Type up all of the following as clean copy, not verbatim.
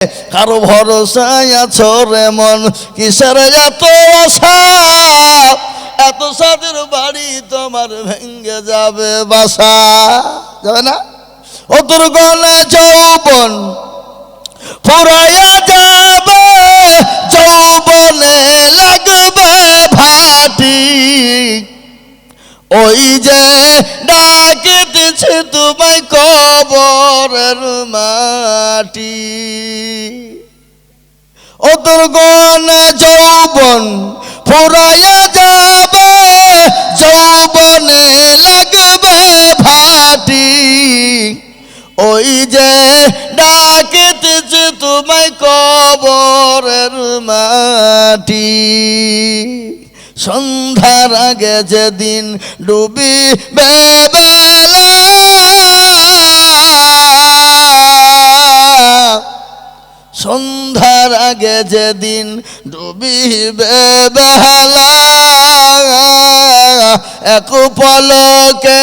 কারো ভরসায় আছো রে মন, কিসের এত আশা? এত সাদের বাড়ি তোমার ভেঙ্গে যাবে বাসা, যাবে না? ও তোর গলে যৌবন ফুরাইয়া যাবে, যৌবনে লাগবে ভাটি। ওই যে ডাকিতেছে তোমায় কবরের মাটি। ও তোর গনে যৌবন ফুরাইয়া যাবে, যৌবনে লাগবে ভাটি। ওই যে ডাকিতেছে তোমায় কবরের মাটি। সন্ধ্যার আগে যেদিন ডুবিবে বেলা, সন্ধ্যার আগে যেদিন ডুবিবে বেলা, এক পলকে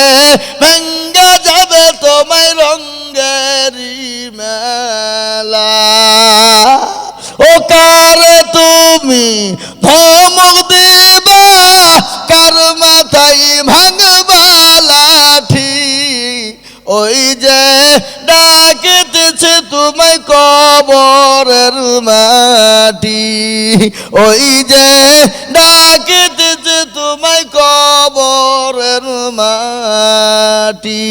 ভেঙ্গে যাবে তোমায় রঙ্গেরি মেলা। ও কারে তুমি ধমক দিবা, কার মাথায় ভাঙবা লাঠি? ওই যে ডাকিতেছে তোমায় কবরের মাটি। ওই যে ডাকিতেছে তোমায় কবরের মাটি।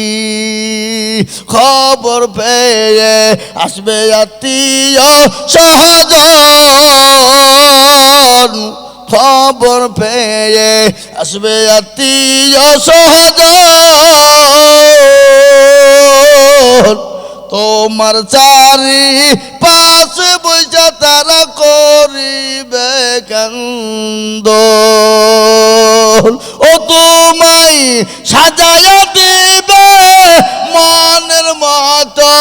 খবর পেয়ে আসবে আত্মীয় স্বজন, খবর পেয়ে আসবে আত্মীয় স্বজন। তোমার চারি পাশে বইসা তারা করিবে কান্দন। ও তোমায় সাজায়া দিবে মনের মতো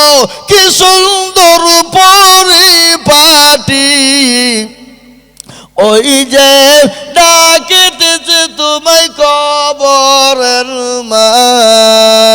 কি সুন্দর পরিপাটি। ওই যে ডাকিতেছে তোমায় কবরের মাটি।